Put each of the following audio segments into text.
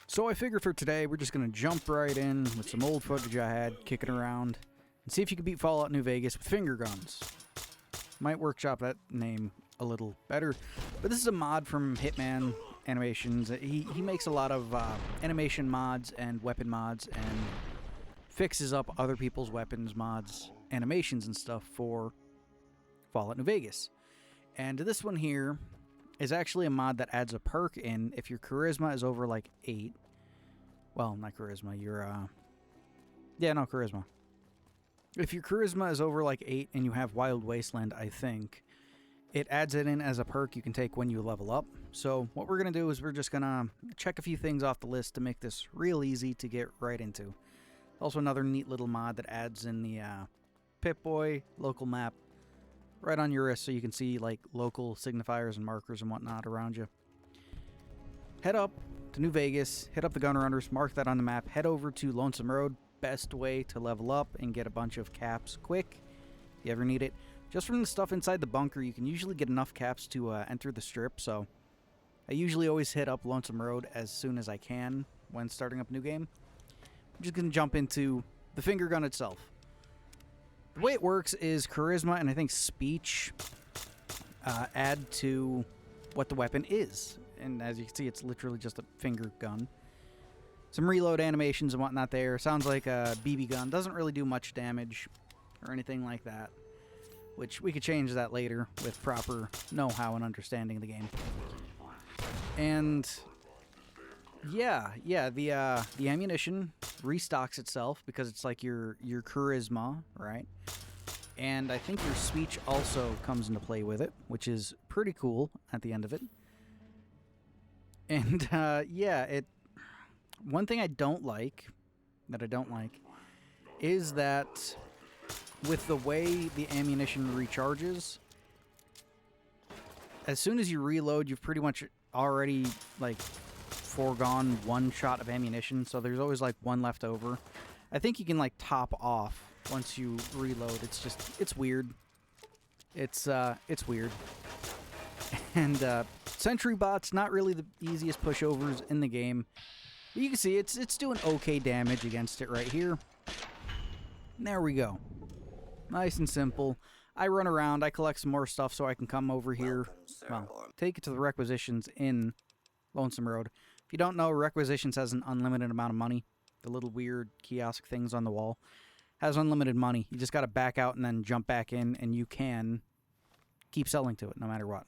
So I figured for today, we're just going to jump right in with some old footage I had kicking around and see if you can beat Fallout New Vegas with finger guns. Might workshop that name a little better, but this is a mod from Hitman Animations. He makes a lot of animation mods and weapon mods and fixes up other people's weapons mods, animations and stuff for Fallout New Vegas. And this one here is actually a mod that adds a perk in if your charisma is over like 8. Well, not charisma, charisma. If your charisma is over like 8 and you have Wild Wasteland, I think, it adds it in as a perk you can take when you level up. So what we're going to do is we're just going to check a few things off the list to make this real easy to get right into. Also another neat little mod that adds in the Pip-Boy local map right on your wrist so you can see like local signifiers and markers and whatnot around you. Head up to New Vegas, hit up the Gun Runners, mark that on the map, head over to Lonesome Road. Best way to level up and get a bunch of caps quick if you ever need it. Just from the stuff inside the bunker, you can usually get enough caps to enter the strip, so I usually always hit up Lonesome Road as soon as I can when starting up a new game. I'm just going to jump into the finger gun itself. The way it works is charisma and I think speech add to what the weapon is. And as you can see, it's literally just a finger gun. Some reload animations and whatnot there. Sounds like a BB gun. Doesn't really do much damage or anything like that. Which we could change that later with proper know-how and understanding of the game. And yeah, the ammunition restocks itself because it's like your charisma, right? And I think your speech also comes into play with it, which is pretty cool at the end of it. And yeah, one thing I don't like, is that with the way the ammunition recharges, as soon as you reload, you've pretty much already like foregone one shot of ammunition, so there's always like one left over. I think you can like top off once you reload. It's weird. It's weird. And sentry bots, not really the easiest pushovers in the game. But you can see it's doing okay damage against it right here. There we go. Nice and simple. I run around, I collect some more stuff so I can come over here. Well, take it to the requisitions in Lonesome Road. If you don't know, requisitions has an unlimited amount of money. The little weird kiosk things on the wall has unlimited money. You just got to back out and then jump back in, and you can keep selling to it no matter what.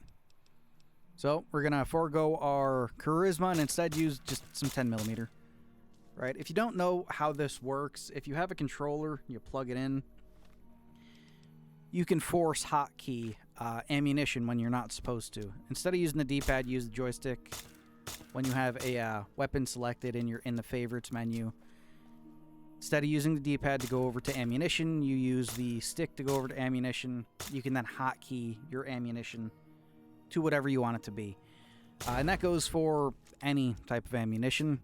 So we're going to forego our charisma and instead use just some 10mm. Right? If you don't know how this works, if you have a controller, you plug it in, you can force hotkey ammunition when you're not supposed to. Instead of using the D-pad, use the joystick. When you have a weapon selected and you're in the favorites menu, instead of using the D-pad to go over to ammunition, you use the stick to go over to ammunition. You can then hotkey your ammunition to whatever you want it to be. And that goes for any type of ammunition.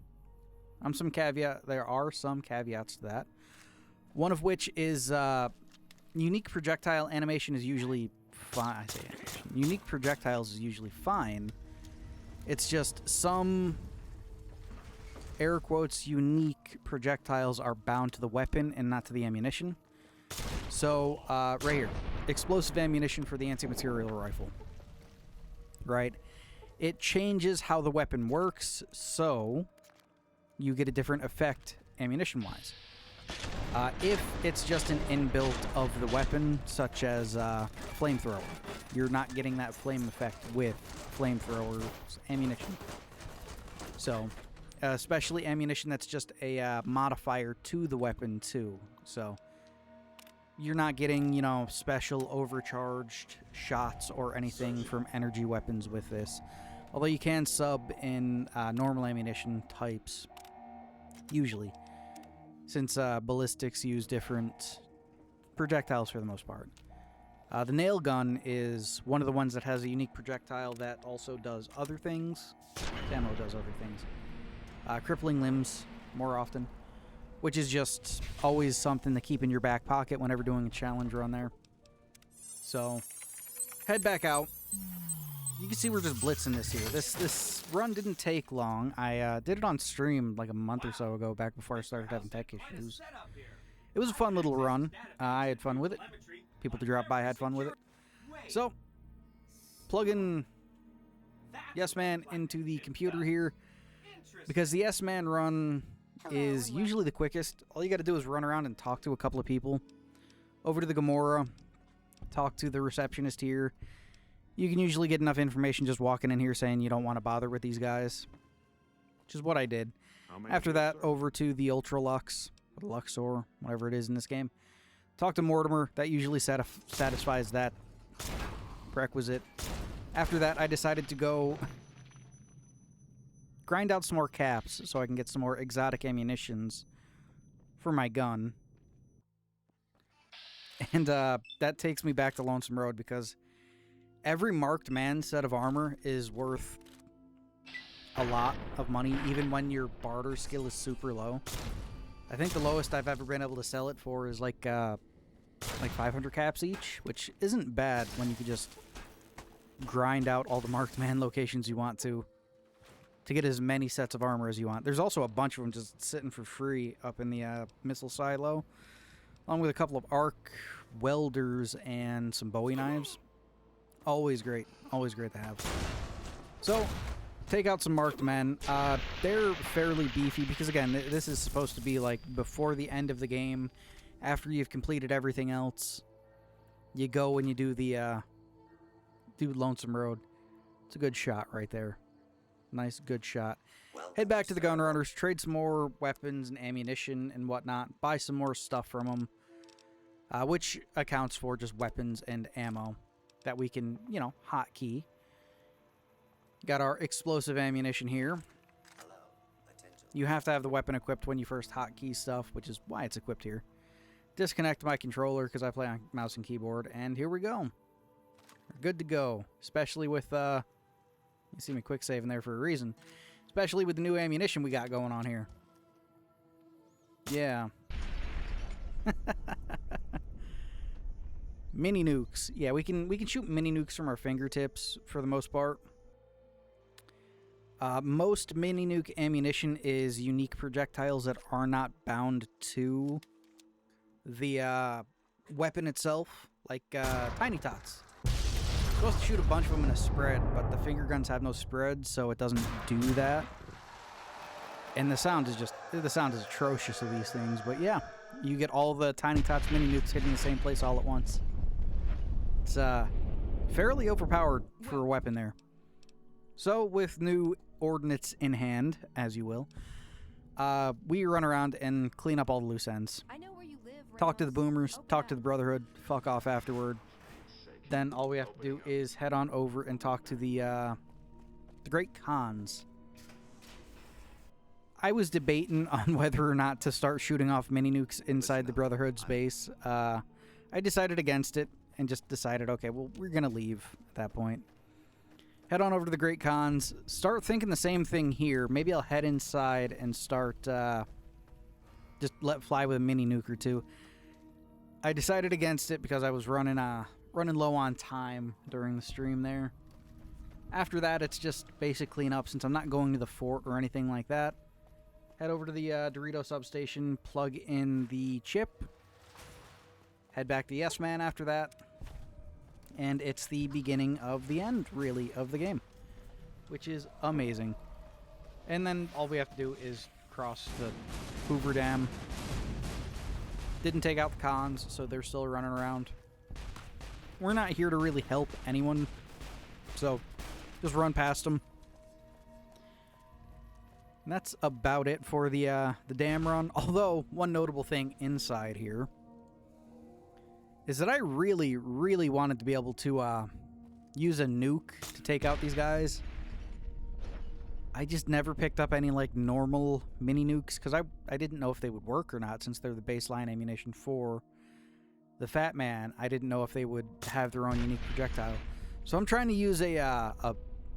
There are some caveats to that. One of which is unique projectile animation is usually fine. I say animation. Unique projectiles is usually fine. It's just some, air quotes, unique projectiles are bound to the weapon and not to the ammunition. So, right here. Explosive ammunition for the anti-material rifle. Right? It changes how the weapon works, so you get a different effect ammunition-wise. If it's just an inbuilt of the weapon, such as flamethrower, you're not getting that flame effect with flamethrower's ammunition. So, especially ammunition that's just a modifier to the weapon too. So, you're not getting, special overcharged shots or anything from energy weapons with this. Although you can sub in normal ammunition types, usually, since ballistics use different projectiles for the most part. The nail gun is one of the ones that has a unique projectile that also does other things. Ammo does other things. Crippling limbs, more often. Which is just always something to keep in your back pocket whenever doing a challenge run there. So, head back out. you can see we're just blitzing this here. This run didn't take long. I did it on stream like a month or so ago, back before I started having tech issues. It was a fun little run. I had fun with it. People to drop by had fun with it. So, plug in Yes Man into the computer here, because the Yes Man run is usually the quickest. All you got to do is run around and talk to a couple of people. Over to the Gamora, talk to the receptionist here. You can usually get enough information just walking in here saying you don't want to bother with these guys, which is what I did. After that, over to the Ultra Lux, or Luxor, whatever it is in this game. Talk to Mortimer. That usually satisfies that prerequisite. After that, I decided to go grind out some more caps so I can get some more exotic ammunitions for my gun. And that takes me back to Lonesome Road, because every marked man set of armor is worth a lot of money, even when your barter skill is super low. I think the lowest I've ever been able to sell it for is like 500 caps each, which isn't bad when you could just grind out all the marked man locations you want to get as many sets of armor as you want. There's also a bunch of them just sitting for free up in the missile silo, along with a couple of arc welders and some Bowie knives. Always great to have. So, take out some marked men. They're fairly beefy because, again, this is supposed to be like before the end of the game, after you've completed everything else. You go and you do the do Lonesome Road. It's a good shot right there. Nice, good shot. Head back to the gun runners, trade some more weapons and ammunition and whatnot, buy some more stuff from them, which accounts for just weapons and ammo that we can, you know, hotkey. Got our explosive ammunition here. You have to have the weapon equipped when you first hotkey stuff, which is why it's equipped here. Disconnect my controller because I play on mouse and keyboard, and here we go. We're good to go, especially with, you see me quick saving there for a reason. Especially with the new ammunition we got going on here. Yeah. Mini nukes. Yeah, we can shoot mini nukes from our fingertips for the most part. Most mini nuke ammunition is unique projectiles that are not bound to the weapon itself, like tiny tots. You're supposed to shoot a bunch of them in a spread, but the finger guns have no spread, so it doesn't do that. And the sound is atrocious of these things. But yeah, you get all the tiny tots mini nukes hitting the same place all at once. It's fairly overpowered for a weapon there. So with new ordnance in hand, as you will, we run around and clean up all the loose ends. I know where you live, talk to the boomers, talk to the Brotherhood, fuck off afterward. Then all we have to do is head on over and talk to the Great Khans. I was debating on whether or not to start shooting off mini nukes inside the Brotherhood's base. I decided against it and just decided, okay, well, we're going to leave at that point. Head on over to the Great Khans. Start thinking the same thing here. Maybe I'll head inside and start just let fly with a mini nuke or two. I decided against it because I was running low on time during the stream there. After that, it's just basic cleanup since I'm not going to the fort or anything like that. Head over to the Dorito substation, plug in the chip. Head back to Yes Man after that. And it's the beginning of the end, really, of the game. Which is amazing. And then all we have to do is cross the Hoover Dam. Didn't take out the cons, so they're still running around. We're not here to really help anyone, so just run past them. And that's about it for the dam run. Although, one notable thing inside here is that I really, really wanted to be able to use a nuke to take out these guys. I just never picked up any, like, normal mini nukes, because I didn't know if they would work or not, since they're the baseline ammunition for the Fat Man. I didn't know if they would have their own unique projectile. So I'm trying to use a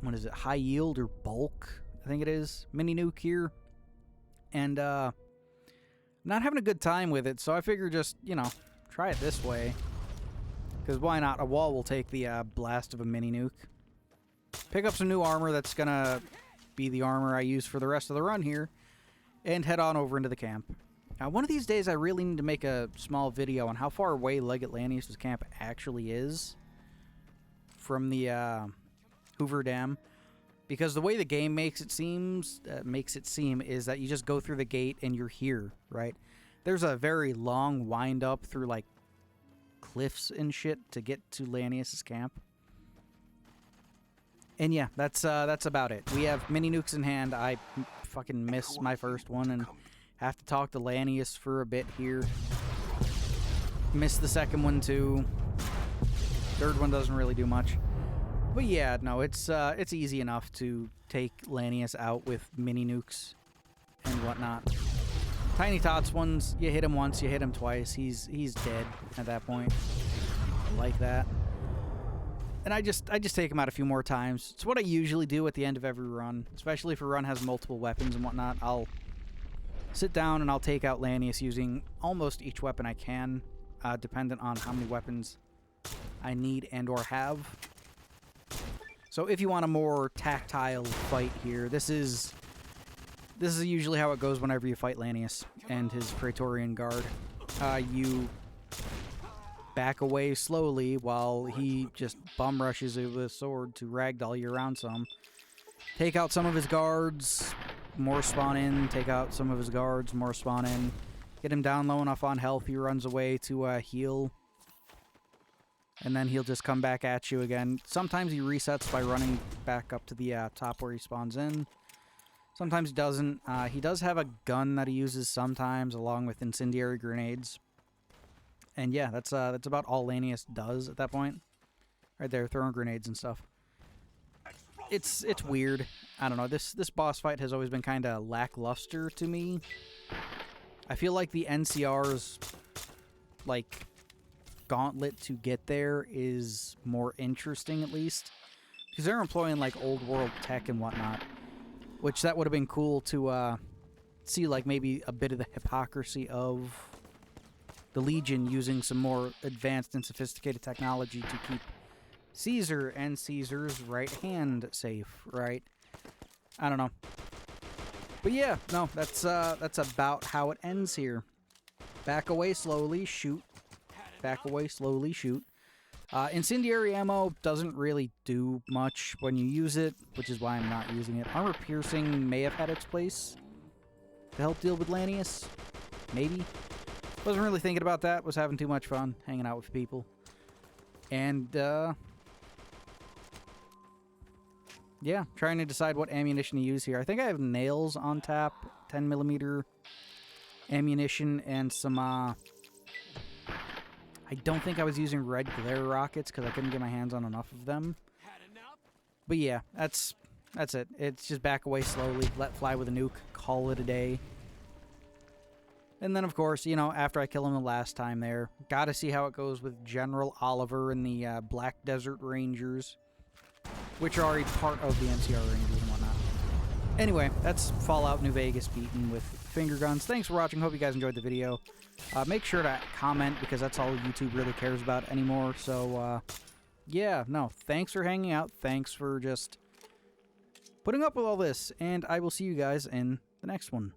what is it, high yield or bulk, I think it is, mini nuke here. And not having a good time with it, so I figure just, you know, try it this way. Because why not? A wall will take the blast of a mini nuke. pick up some new armor that's gonna be the armor I use for the rest of the run here, and head on over into the camp. Now, one of these days I really need to make a small video on how far away Leggett Lanius' camp actually is from the Hoover Dam, because the way the game makes it seem is that you just go through the gate and you're here, right? There's a very long wind up through like cliffs and shit to get to Lanius' camp. And yeah, that's about it. We have mini nukes in hand. I fucking missed my first one and have to talk to Lanius for a bit here. Missed the second one too. Third one doesn't really do much. But yeah, no, it's easy enough to take Lanius out with mini nukes and whatnot. Tiny Tots ones, you hit him once, you hit him twice, he's dead at that point. Like that. And I just take him out a few more times. It's what I usually do at the end of every run, especially if a run has multiple weapons and whatnot. I'll sit down and I'll take out Lanius using almost each weapon I can, dependent on how many weapons I need and or have. So if you want a more tactile fight here, this is usually how it goes whenever you fight Lanius and his Praetorian Guard. You back away slowly while he just bum rushes you with a sword to ragdoll you around some. Take out some of his guards, more spawn in. Take out some of his guards, more spawn in. Get him down low enough on health, he runs away to heal. And then he'll just come back at you again. Sometimes he resets by running back up to the top where he spawns in. Sometimes he doesn't. He does have a gun that he uses sometimes, along with incendiary grenades. And yeah, that's about all Lanius does at that point. Right there, throwing grenades and stuff. It's weird. I don't know. This boss fight has always been kind of lackluster to me. I feel like the NCR's like gauntlet to get there is more interesting, at least, because they're employing like old world tech and whatnot, which that would have been cool to see, like maybe a bit of the hypocrisy of the Legion using some more advanced and sophisticated technology to keep Caesar and Caesar's right hand safe, right? I don't know. But yeah, no, that's about how it ends here. Back away slowly, shoot. Back away slowly, shoot. Incendiary ammo doesn't really do much when you use it, which is why I'm not using it. Armor piercing may have had its place to help deal with Lanius. Maybe. Wasn't really thinking about that. Was having too much fun hanging out with people. And, yeah, trying to decide what ammunition to use here. I think I have nails on tap, 10mm ammunition, and some, I don't think I was using red glare rockets because I couldn't get my hands on enough of them. But yeah, that's it. It's just back away slowly, let fly with a nuke, call it a day. And then, of course, you know, after I kill him the last time there, gotta see how it goes with General Oliver and the Black Desert Rangers, which are already part of the NCR Rangers and whatnot. Anyway, that's Fallout New Vegas beaten with finger guns. Thanks for watching. Hope you guys enjoyed the video. Make sure to comment, because that's all YouTube really cares about anymore. So, yeah, no, thanks for hanging out. Thanks for just putting up with all this. And I will see you guys in the next one.